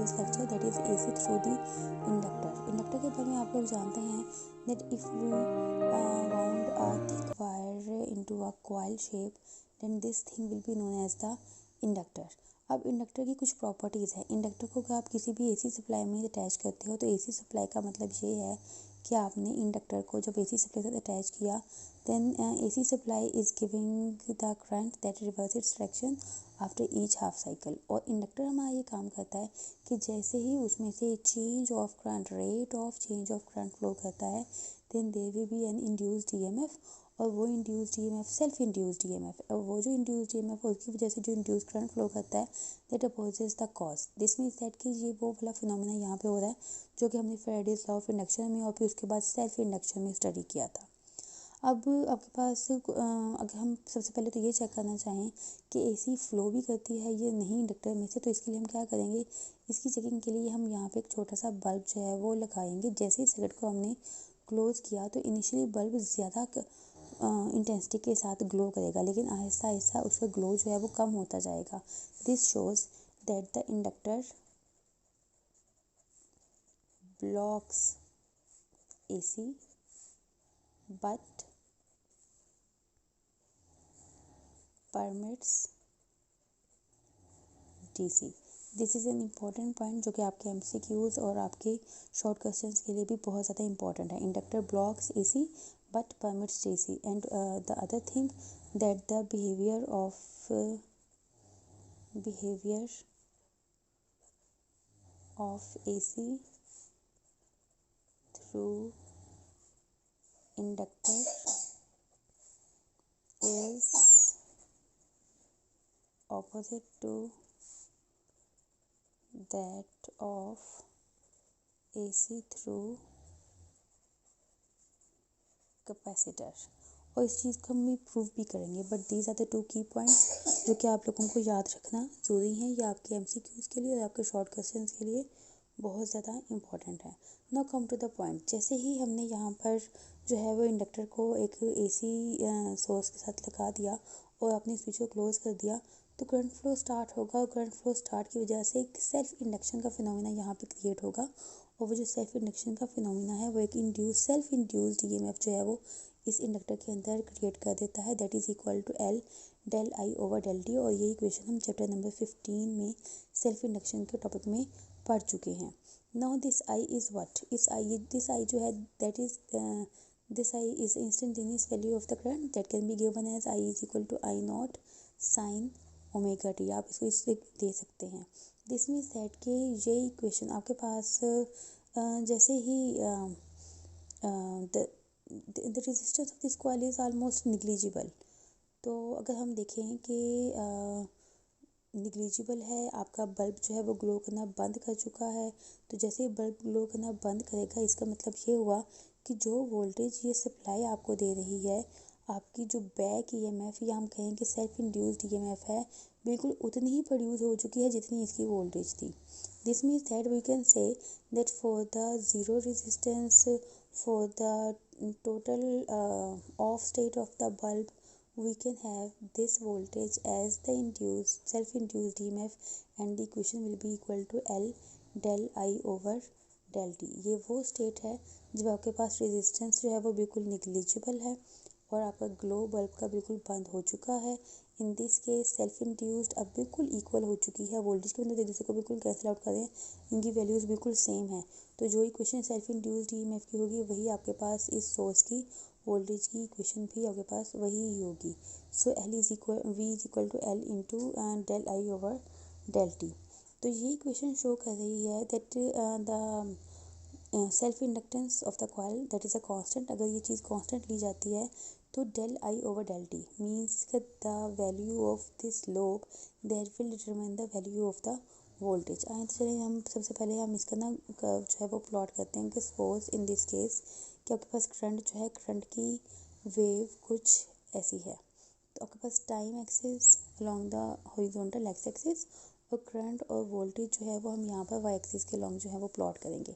Previous lecture, that is AC through the inductor. Inductor के बारे में आप लोग जानते हैं that if we wound a thick wire into a coil shape then this thing will be known as the inductor. अब inductor की कुछ प्रॉपर्टीज़ है। इंडक्टर को अगर आप किसी भी AC सप्लाई में अटैच करते हो तो AC सप्लाई का मतलब ये है कि आपने इंडक्टर को जब AC सप्लाई से अटैच किया then AC supply is giving the current that reverse its direction after each half cycle. और इंडक्टर हमारा ये काम करता है कि जैसे ही उसमें से change of current, rate of change of current flow करता है then there will be an induced EMF, और वो induced EMF self induced EMF, और वो जो इंड्यूस्ड EMF उसकी वजह से जो इंड्यूस्ड करंट फ्लो करता है that opposes the cause. This means that कि ये वो वाला फिनोमेना यहाँ पे हो रहा है जो कि हमने फैराडेज लॉ ऑफ इंडक्शन में और फिर उसके बाद सेल्फ इंडक्शन में स्टडी किया था। अब आपके पास अगर हम सबसे पहले तो ये चेक करना चाहें कि AC फ्लो भी करती है या नहीं इंडक्टर में से, तो इसके लिए हम क्या करेंगे, इसकी चेकिंग के लिए हम यहाँ पे एक छोटा सा बल्ब जो है वो लगाएंगे। जैसे ही सर्किट को हमने क्लोज़ किया तो इनिशियली बल्ब ज़्यादा इंटेंसिटी के साथ ग्लो करेगा, लेकिन आहिस्ता आहिस्ता उसका ग्लो जो है वो कम होता जाएगा। This shows that the inductor blocks AC but permits DC। This is an important point जो कि आपके MCQs और आपके शॉर्ट क्वेश्चंस के लिए भी बहुत ज़्यादा इंपॉर्टेंट है। Inductor blocks AC but permits DC and the other thing that the behaviour of AC through inductor is opposite to that of AC through capacitor. और इस चीज़ को हम प्रूव भी करेंगे, but these are the two key points जो कि आप लोगों को याद रखना ज़रूरी है। ये आपके MCQs के लिए और आपके शॉर्ट क्वेश्चंस के लिए बहुत ज़्यादा इंपॉर्टेंट है। Now come to the point. जैसे ही हमने यहाँ पर जो है वो इंडक्टर को एक AC सोर्स के साथ लगा दिया और अपने स्विच को क्लोज़ कर दिया तो करंट फ्लो स्टार्ट होगा, और करंट फ्लो स्टार्ट की वजह से एक सेल्फ इंडक्शन का फिनोमेना यहाँ पे क्रिएट होगा। और वो जो सेल्फ इंडक्शन का फिनोमेना है वो एक सेल्फ इंड्यूस्ड EMF जो है वो इस इंडक्टर के अंदर क्रिएट कर देता है, that is equal to L del I over del D। और यही इक्वेशन हम चैप्टर नंबर 15 में सेल्फ इंडक्शन के टॉपिक में पढ़ चुके हैं। Now this I is what, this I जो है that is this I is instantaneous value of the current that can be given as I is equal to I naught sine omega t. आप इसको इससे दे सकते हैं। This means that कि ये equation आपके पास जैसे ही the resistance of this coil is almost negligible. तो अगर हम देखें कि निग्लिजिबल है, आपका बल्ब जो है वो ग्लो करना बंद कर चुका है, तो जैसे ही बल्ब ग्लो करना बंद करेगा इसका मतलब ये हुआ कि जो वोल्टेज ये सप्लाई आपको दे रही है, आपकी जो बैक EMF या हम कहें कि सेल्फ इंड्यूस्ड EMF है, बिल्कुल उतनी ही प्रोड्यूस हो चुकी है जितनी इसकी वोल्टेज थी। This means that we can say that for the zero resistance, for the total off state of the bulb, we can have this voltage as the self-induced EMF and the equation will be equal to L del I over del D। ये वो state है जब आपके पास resistance जो है वो बिल्कुल negligible है और आपका ग्लो बल्ब का बिल्कुल बंद हो चुका है। In this case self induced अब बिल्कुल इक्वल हो चुकी है, वोल्टेज के अंदर एक दूसरे को बिल्कुल कैंसिल आउट करें, इनकी वैल्यूज़ बिल्कुल सेम है। तो जो इक्वेशन सेल्फ इंड्यूस्ड EMF की होगी वही आपके पास इस सोर्स की वोल्टेज की इक्वेशन भी आपके पास वही ही होगी। So V is equal to L into del I over del T। तो ये इक्वेशन शो कर रही है that the self inductance of the coil that is a constant. अगर ये चीज़ कांस्टेंट ली जाती है तो del I over del T means the value of this lobe there will determine the value of the voltage. आए तो चलिए हम सबसे पहले हम इसका ना जो है वो प्लॉट करते हैं कि सपोज इन दिस केस कि आपके पास करंट जो है, करंट की वेव कुछ ऐसी है। तो आपके पास time axis along the horizontal X axis और करंट और वोल्टेज जो है वो हम यहाँ पर वाई एक्सिस के लॉन्ग जो है वो प्लॉट करेंगे।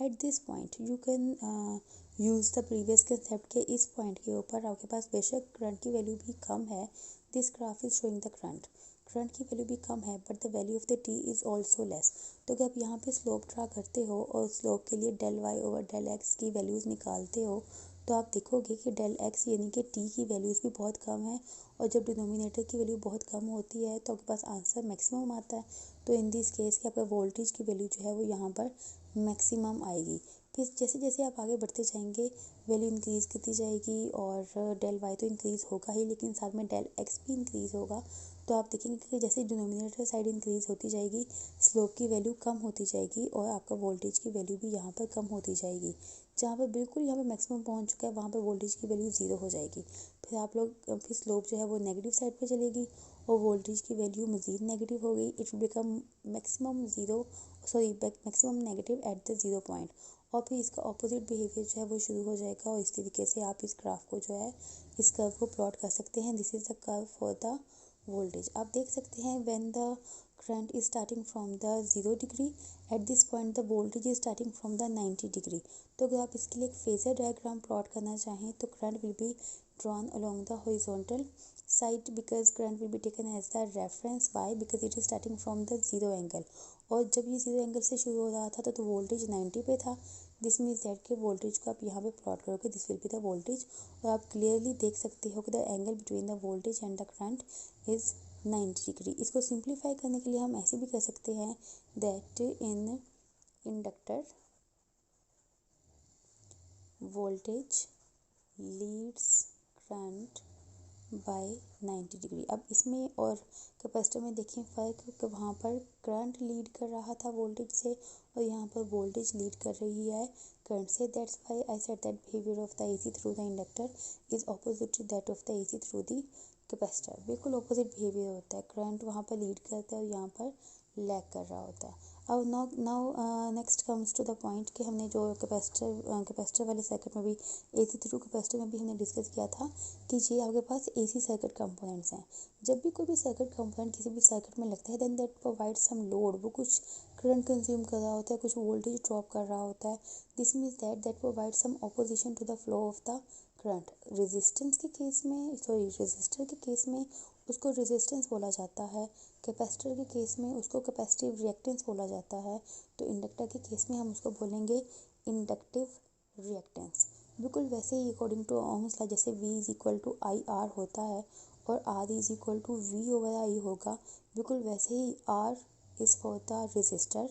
At this point you can use the previous concept के इस पॉइंट के ऊपर आपके पास बेशक करंट की वैल्यू भी कम है। This graph is showing the current current की वैल्यू भी कम है but the value of the T is also less. तो अगर आप यहाँ पे स्लोप ड्रा करते हो और स्लोप के लिए del Y over del X की वैल्यूज़ निकालते हो तो आप देखोगे कि डेल एक्स यानी कि टी की वैल्यूज़ भी बहुत कम है, और जब डिनोमिनेटर की वैल्यू बहुत कम होती है तो आपके पास आंसर मैक्सिमम आता है। तो इन दिस केस कि आपका वोल्टेज की वैल्यू जो है वो यहाँ पर मैक्सिमम आएगी। फिर जैसे जैसे आप आगे बढ़ते जाएंगे वैल्यू इंक्रीज़ करती जाएगी और डेल वाई तो इंक्रीज़ होगा ही, लेकिन साथ में डेल एक्स भी इंक्रीज़ होगा। तो आप देखेंगे कि जैसे डिनोमिनेटर साइड इंक्रीज़ होती जाएगी स्लोप की वैल्यू कम होती जाएगी और आपका वोल्टेज की वैल्यू भी यहाँ पर कम होती जाएगी। जहाँ पर बिल्कुल यहाँ पर मैक्सिमम पहुँच चुका है वहाँ पर वोल्टेज की वैल्यू ज़ीरो हो जाएगी। फिर आप लोग फिर स्लोप जो है वो नेगेटिव साइड पे चलेगी और वोल्टेज की वैल्यू मज़ीद नेगेटिव हो गई। It will become maximum zero, sorry maximum negative at the zero point. और फिर इसका ऑपोजिट बिहेवियर जो है वो शुरू हो जाएगा और इस तरीके से आप इस ग्राफ को जो है इस कर्व को प्लॉट कर सकते हैं। This is the curve for the voltage. आप देख सकते हैं when the current is starting from the 0 degree at this point the voltage is starting from the 90 degree. तो अगर आप इसके लिए एक फेजर डायग्राम प्लॉट करना चाहें तो current will be drawn along the horizontal side because current will be taken as the reference. Why? Because it is starting from the zero angle, और जब ये जीरो एंगल से शुरू हो रहा था तो वोल्टेज 90 पे था। दिस मीन्स दैट के वोल्टेज को आप यहाँ पे प्लॉट करोगे this will be the voltage, और आप क्लियरली देख सकते हो कि the angle between the voltage and the current is 90 degree. इसको सिंप्लीफाई करने के लिए हम ऐसे भी कर सकते हैं that in inductor voltage leads current by 90 degree. अब इसमें और कैपेसिटर में देखें फ़र्क कि वहाँ पर करंट लीड कर रहा था वोल्टेज से और यहाँ पर वोल्टेज लीड कर रही है करंट से। That's why I said that behaviour of the AC through the inductor is opposite to that of the AC through the capacitor. बिल्कुल ऑपोजिट बिहेवियर होता है, करंट वहाँ पर लीड करता है और यहाँ पर लैग कर रहा होता है। अब now next comes to the point कि हमने जो कैपेसिटर वाले सर्किट में भी एसी थ्रू कैपेसिटर में भी हमने डिस्कस किया था कि ये आपके पास एसी सर्किट कंपोनेंट्स हैं। जब भी कोई भी सर्किट कंपोनेंट किसी भी सर्किट में लगता है then that provide some load, वो कुछ करंट कंज्यूम कर रहा होता है, कुछ वोल्टेज ड्रॉप कर रहा होता है। This means that provide some opposition to the flow of the current. Resistor के केस में उसको रेजिस्टेंस बोला जाता है, कैपेसिटर के केस में उसको कैपेसिटिव रिएक्टेंस बोला जाता है, तो इंडक्टर के केस में हम उसको बोलेंगे इंडक्टिव रिएक्टेंस। बिल्कुल वैसे ही अकॉर्डिंग टू ओम्स लॉ जैसे V is equal to I R होता है और R is equal to V over I होगा, बिल्कुल वैसे ही R is for the resistor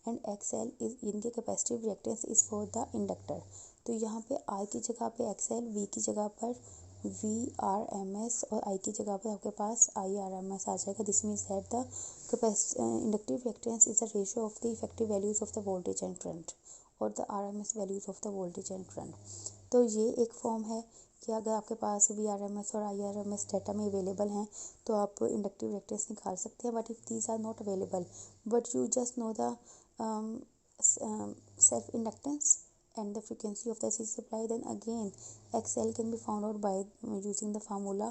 and XL is इनके capacitive reactance is for the inductor. तो यहाँ पे R की जगह पे XL, V की जगह पर VRMS और I की जगह पर आपके पास IRMS आ जाएगा। This means that the inductive reactance is the ratio of the effective values of the voltage and current और the RMS values of the voltage and current. तो ये एक फॉर्म है कि अगर आपके पास VRMS और IRMS डाटा में अवेलेबल हैं तो आप इंडक्टिव रिएक्टेंस निकाल सकते हैं। But if these are not available but you just know the self inductance and the frequency of the AC supply, then again XL can be found out by using the formula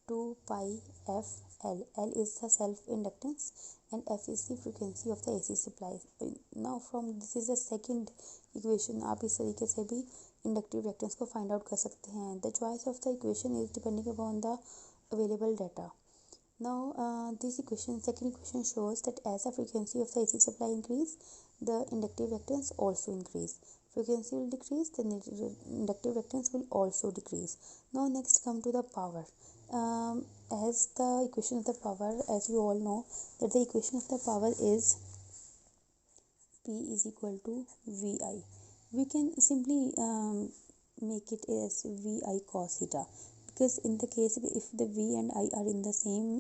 2 pi f L. L is the self inductance and F is the frequency of the AC supply. Now from this is the second equation, आप इस तरीके से भी inductive reactance को find out कर सकते हैं। The choice of the equation is depending upon the available data. Now this second equation shows that as the frequency of the AC supply increase, the inductive reactance also increase. Frequency will decrease, then inductive reactance will also decrease. Now next come to the power. As the equation of the power, as you all know that the equation of the power is P is equal to VI. We can simply make it as VI cos theta, because in the case if the V and I are in the same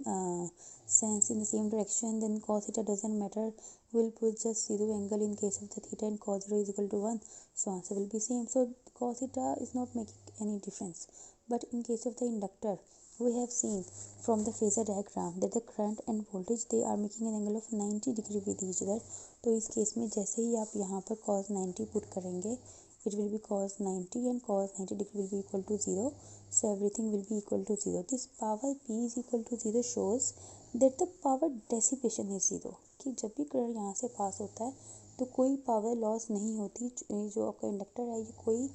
sense, in the same direction, then cos theta doesn't matter. We'll put just zero angle in case of the theta and cos 0 is equal to 1, so answer will be same. So cos theta is not making any difference. But in case of the inductor, we have seen from the phasor diagram that the current and voltage they are making an angle of 90 degree with each other. तो इस case में जैसे ही आप यहाँ पर cos 90 put करेंगे it will be cos 90 and cos 90 degree will be equal to 0, so everything will be equal to 0. This power P is equal to 0 shows that the power dissipation is 0, कि जब भी current यहाँ से पास होता है तो कोई पावर लॉस नहीं होती। जो आपका इंडक्टर है ये कोई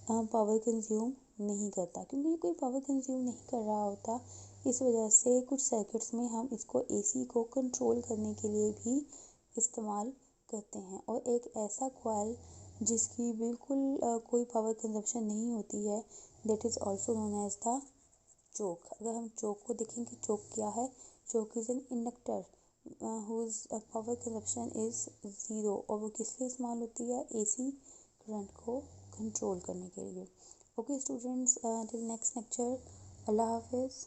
पावर कंज्यूम नहीं करता, क्योंकि ये कोई पावर कंज्यूम नहीं कर रहा होता इस वजह से कुछ सर्किट्स में हम इसको एसी को कंट्रोल करने के लिए भी इस्तेमाल करते हैं। और एक ऐसा कॉइल जिसकी बिल्कुल कोई पावर कंजप्शन नहीं होती है, that is also known as the choke. अगर हम चोक को देखेंगे, चोक क्या है? Choke is an inductor whose power consumption is zero, और वो किस लिए इस्तेमाल होती है? एसी करंट को कंट्रोल करने के लिए। Okay students, till next lecture, अल्लाह हाफिज़।